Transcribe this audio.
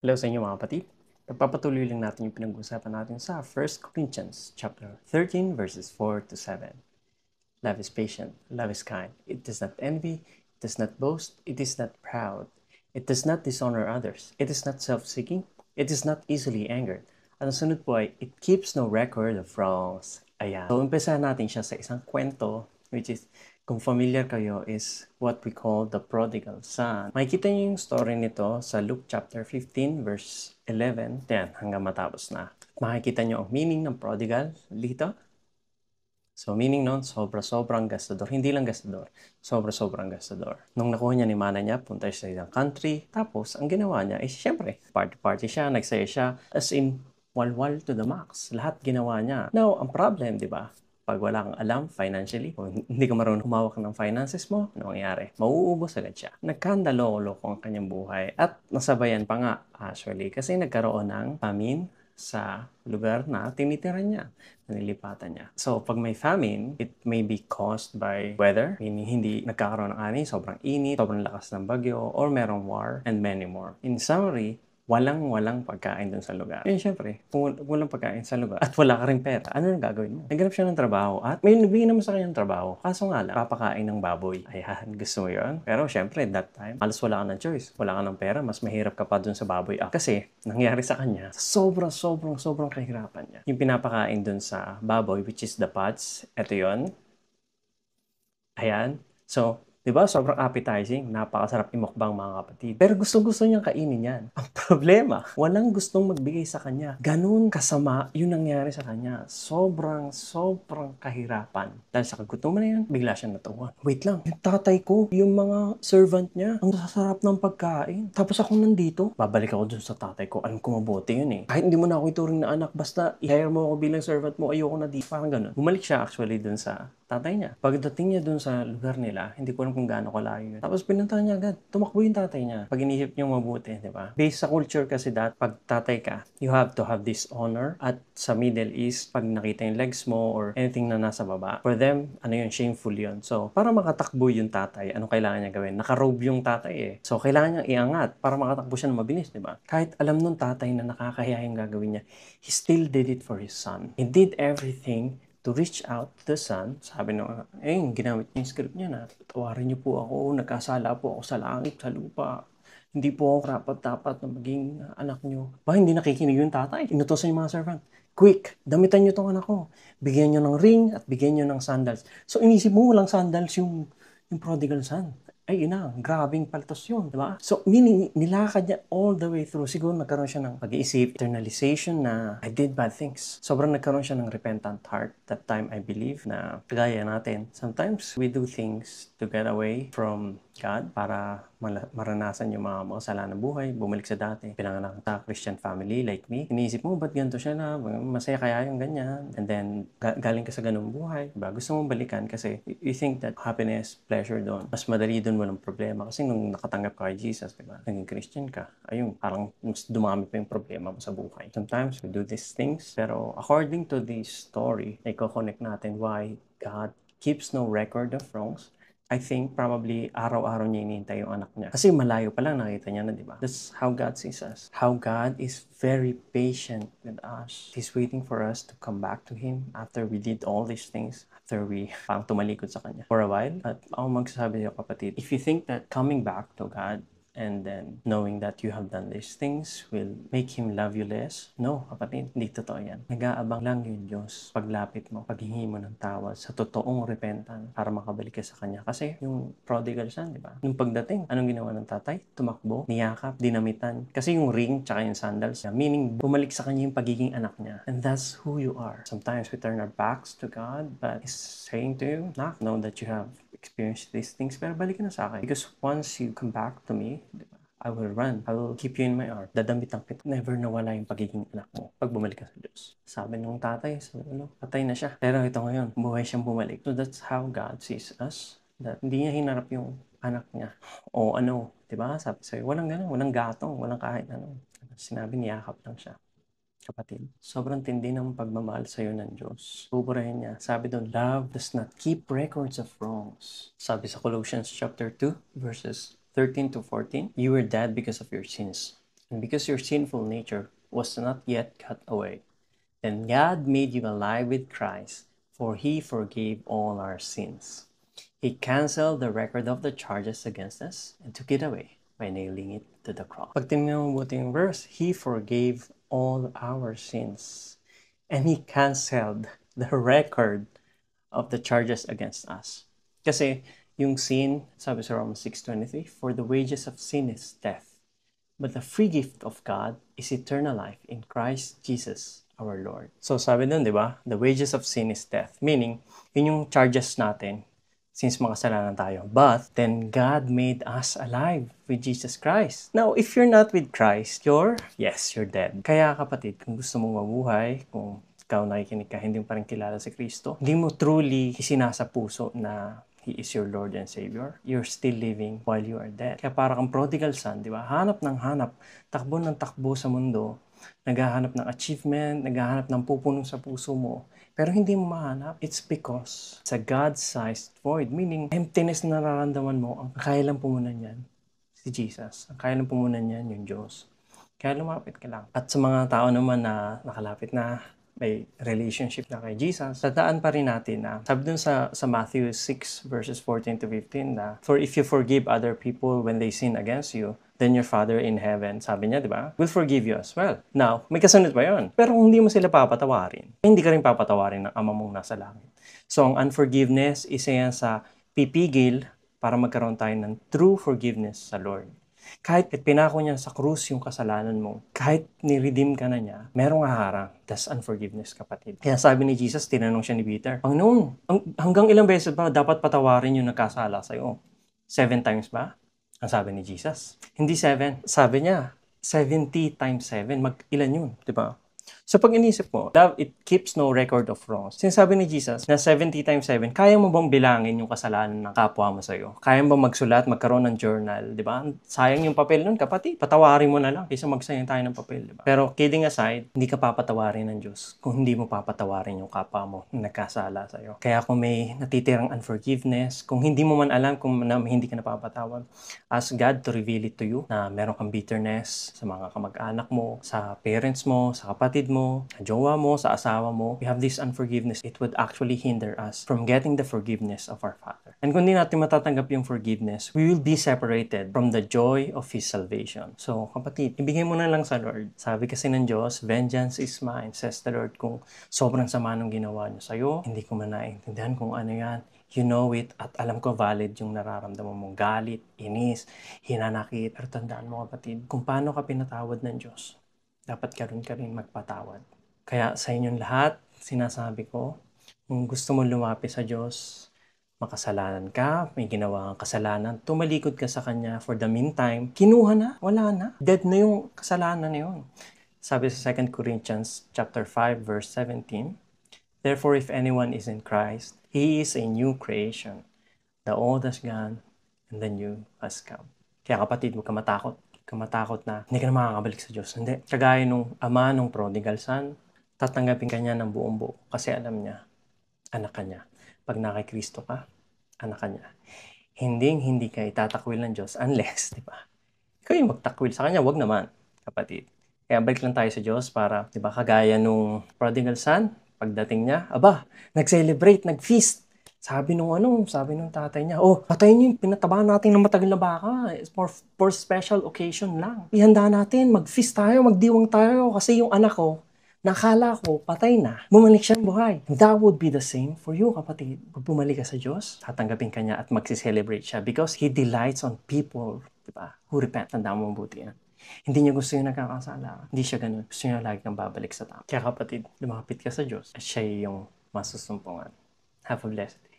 Hello sa inyo mga kapatid. Pagpapatuloy lang natin yung pinag-uusapan natin sa 1 Corinthians chapter 13 verses 4 to 7. Love is patient, love is kind. It does not envy, it does not boast, it is not proud. It does not dishonor others. It is not self-seeking, it is not easily angered. At ang sunod po ay, it keeps no record of wrongs. Ayan. So, umpisa natin siya sa isang kwento, which is, kung familiar kayo, is what we call the prodigal son. Makikita niyo yung story nito sa Luke chapter 15 verse 11. Yan, hanggang matapos na. Makikita niyo ang meaning ng prodigal dito. So, meaning nun, sobra-sobrang gastador. Hindi lang gastador, sobra-sobrang gastador. Nung nakuha niya ni mana niya, punta siya sa isang country. Tapos, ang ginawa niya is, syempre, party-party siya, nagsaya siya. As in, walwal to the max. Lahat ginawa niya. Now, ang problem, di ba? Pag wala kang alam financially, o hindi ka marunong humawak ng finances mo, ano mangyayari? Mauubos agad siya. Nagkandalo-loko ang kanyang buhay. At nasabayan pa nga, actually, kasi nagkaroon ng famine sa lugar na tinitiran niya, nilipatan niya. So, pag may famine, it may be caused by weather, meaning hindi nagkakaroon ng ani, sobrang init, sobrang lakas ng bagyo, or merong war, and many more. In summary, walang pagkain dun sa lugar. Eh, syempre, kung walang pagkain sa lugar at wala ka rin pera, ano ang gagawin mo? Naghanap siya ng trabaho at may nagbigay naman sa kanyang trabaho. Kaso nga lang, papakain ng baboy. Ayan, gusto mo yun? Pero syempre, that time, halos wala ka ng choice. Wala ka ng pera, mas mahirap ka pa dun sa baboy. Kasi, nangyari sa kanya, sobrang kahirapan niya. Yung pinapakain dun sa baboy, which is the pods, eto yun. Ayan. So, di ba, sobrang appetizing, napakasarap imukbang mga kapatid. Pero gusto niyang kainin yan. Ang problema, walang gustong magbigay sa kanya. Ganun kasama yung nangyari sa kanya. Sobrang kahirapan. Dahil sa kagutuman na yan, bigla siyang natuwa. Wait lang, yung tatay ko, yung mga servant niya, ang sasarap ng pagkain. Tapos ako nandito, babalik ako dun sa tatay ko. Alam ko mabuti yun eh. Kahit hindi mo na ako ituring na anak, basta i-hire mo ako bilang servant mo, ayoko na di. Parang ganun. Bumalik siya actually dun sa tatay niya. Pagdating niya dun sa lugar nila, hindi ko alam kung gaano kalayo yun. Tapos pinuntahan niya agad. Tumakbo yung tatay niya. Pag inisip niyo mabuti, di ba? Based sa culture kasi pag tatay ka, you have to have this honor. At sa Middle East, pag nakita yung legs mo or anything na nasa baba, for them, shameful yun. So, para makatakbo yung tatay, anong kailangan niya gawin? Nakarobe yung tatay eh. So, kailangan niyang iangat para makatakbo siya ng mabilis, di ba? Kahit alam nung tatay na nakakahiya yung gagawin niya, he still did it for his son. He did everything to reach out to the son. Sabi nung, ginamit niya yung script niya na, tawarin niyo po ako, nagkasala po ako sa langit, sa lupa. Hindi po ako dapat na maging anak niyo. Ba, hindi nakikinig yung tatay. Inutosan yung mga servant. Quick, damitan niyo tong anak ko. Bigyan niyo ng ring at bigyan niyo ng sandals. So, inisip mo, walang sandals yung prodigal son. Ay, grabing paltos yun, di ba? So, meaning, nilakad niya all the way through. Siguro nagkaroon siya ng pag-iisip, internalization na, I did bad things. Sobrang nagkaroon siya ng repentant heart. That time, I believe na, kagaya natin, sometimes we do things to get away from God para maranasan yung mga makasalanan ng buhay, bumalik sa dati, pinanganak sa Christian family like me. Iniisip mo, ba't ganito siya na? Masaya kaya yung ganyan? And then, galing ka sa ganung buhay. Diba? Gusto mong balikan kasi you think that happiness, pleasure doon, mas madali doon walang problema. Kasi nung nakatanggap ka kay Jesus, diba? Naging Christian ka, ayun, parang mas dumami pa yung problema mo sa buhay. Sometimes we do these things, pero according to this story, i-connect natin why God keeps no record of wrongs. I think probably araw-araw niya inintay yung anak niya. Kasi malayo pa lang nakita niya na, di ba? That's how God sees us. How God is very patient with us. He's waiting for us to come back to Him after we did all these things. After we parang tumalikod sa Kanya for a while. At ako magsasabi niyo kapatid, if you think that coming back to God and then knowing that you have done these things will make Him love you less. No, kapatid, hindi totoo yan. Nag-aabang lang yung Diyos paglapit mo, paghingi mo ng tawad sa totoong repentant para makabalik ka sa Kanya. Kasi yung prodigal son, di ba? Nung pagdating, anong ginawa ng tatay? Tumakbo, niyakap, dinamitan. Kasi yung ring, tsaka yung sandals, meaning bumalik sa Kanya yung pagiging anak niya. And that's who you are. Sometimes we turn our backs to God, but He's saying to you, know that you have experience these things, pero balik na sa akin. Because once you come back to me, I will run. I will keep you in my arms. Dadambitan kita. Never nawala yung pagiging anak mo pag bumalik ka sa Diyos. Sabi nung tatay, patay na siya. Pero ito ngayon, buhay siyang bumalik. So that's how God sees us. That hindi niya hinarap yung anak niya. O diba? Sabi sa'yo, walang ganun, walang gatong, walang kahit ano. Sinabi, niyakap lang siya. Kapatid, sobrang tindi ng pagmamahal sa'yo ng Diyos. Buburahin niya. Sabi doon, love does not keep records of wrongs. Sabi sa Colossians chapter 2, verses 13 to 14, you were dead because of your sins And because your sinful nature was not yet cut away, then God made you alive with Christ, for He forgave all our sins. He canceled the record of the charges against us and took it away by nailing it to the cross. Pag tingnan mo buti yung verse, He forgave all our sins. And He canceled the record of the charges against us. Kasi yung sin, sabi sa Romans 6:23, for the wages of sin is death. But the free gift of God is eternal life in Christ Jesus our Lord. So sabi dun, di ba? The wages of sin is death. Meaning, yun yung charges natin since makasalanan tayo. But then God made us alive with Jesus Christ. Now, if you're not with Christ, you're dead. Kaya kapatid, kung gusto mong mabuhay, kung ikaw nakikinig ka, hindi mo pa rin kilala si Kristo, hindi mo truly isinasa puso na He is your Lord and Savior, you're still living while you are dead. Kaya para kang prodigal son, di ba? Hanap ng hanap, takbo ng takbo sa mundo, naghahanap ng achievement, naghahanap ng pupuno sa puso mo, pero hindi mo mahanap. It's because it's a God-sized void, meaning emptiness na nararamdaman mo, ang kaya lang pumunan yan, si Jesus. Ang kaya lang pumunan yan, yung Diyos. Kaya lumapit ka lang. At sa mga tao naman na nakalapit na, may relationship na kay Jesus, tandaan pa rin natin na, sabi dun sa Matthew 6 verses 14 to 15 na, for if you forgive other people when they sin against you, then your Father in heaven, sabi niya, di ba, will forgive you as well. Now, may kasunod pa yun. Pero kung hindi mo sila papatawarin, hindi ka rin papatawarin ng Ama mong nasa langit. So, ang unforgiveness, isa yan sa pipigil para magkaroon tayo ng true forgiveness sa Lord. Kahit pinako niya sa krus yung kasalanan mo, kahit ni-redeem ka na niya, merong haharang. That's unforgiveness, kapatid. Kaya sabi ni Jesus, tinanong siya ni Peter, Panginoon, hanggang ilang beses ba dapat patawarin yung nagkasala sa'yo? 7 times ba? Ang sabi ni Jesus. Hindi 7. Sabi niya, 70 times 7. Ilan yun? Diba? So pag inisip mo, love, it keeps no record of wrongs. Sinasabi ni Jesus na 70 times 7, kaya mo bang bilangin yung kasalanan ng kapwa mo sa'yo? Kaya mo bang magsulat, magkaroon ng journal, di ba? Sayang yung papel nun, kapatid. Patawarin mo na lang kaysa magsayang tayo ng papel, di ba? Pero kidding aside, hindi ka papatawarin ng Diyos kung hindi mo papatawarin yung kapwa mo na nagkasala sa'yo. Kaya kung may natitirang unforgiveness, kung hindi mo man alam kung hindi ka napapatawad, ask God to reveal it to you na meron kang bitterness sa mga kamag-anak mo, sa parents mo, sa kapatid mo, sa jowa mo, sa asawa mo. We have this unforgiveness. It would actually hinder us from getting the forgiveness of our Father. And kung hindi natin matatanggap yung forgiveness, we will be separated from the joy of His salvation. So, kapatid, ibigay mo na lang sa Lord. Sabi kasi ng Diyos, vengeance is mine, says the Lord. Kung sobrang sama ng ginawa niyo sa'yo, hindi ko man naiintindihan kung ano yan. You know it at alam ko valid yung nararamdaman mong galit, inis, hinanakit. Pero tandaan mo, kapatid, kung paano ka pinatawad ng Diyos, dapat ka rin magpatawad. Kaya sa inyong lahat, sinasabi ko, kung gusto mo lumapit sa Diyos, makasalanan ka, may ginawa kang kasalanan, tumalikod ka sa Kanya. For the meantime, kinuha na, wala na. Dead na yung kasalanan na yun. Sabi sa 2 Corinthians chapter 5, verse 17, therefore, if anyone is in Christ, he is a new creation. The old has gone, and the new has come. Kaya kapatid, huwag ka matakot na hindi ka na makakabalik sa Diyos. Hindi. Kagaya nung ama nung prodigal son, tatanggapin ka niya ng buong buo kasi alam niya, anak ka niya. Pag nakay Kristo ka, anak ka niya. Hindi ka itatakwil ng Diyos unless, di ba? Ikaw yung magtakwil sa Kanya, wag naman, kapatid. Kaya balik lang tayo sa Diyos para, di ba, kagaya nung prodigal son, pagdating niya, nag-celebrate, nag-feast. Sabi nung tatay niya, patayin niyo yung pinatabahan natin ng matagal na baka. For special occasion lang. Ihanda natin, mag-feast tayo, magdiwang tayo. Kasi yung anak ko, nakala ko, patay na. Bumalik siyang buhay. That would be the same for you, kapatid. Pag bumalik ka sa Diyos, tatanggapin ka niya at magsiselebrate siya because He delights on people, diba, who repent. Tandaan mo mabuti yan. Hindi niya gusto yung nagkakasala. Hindi siya ganun. Gusto niya lagi kang babalik sa tama. Kaya kapatid, lumapit ka sa Diyos at siya yung masusumpungan. Have a blessed day.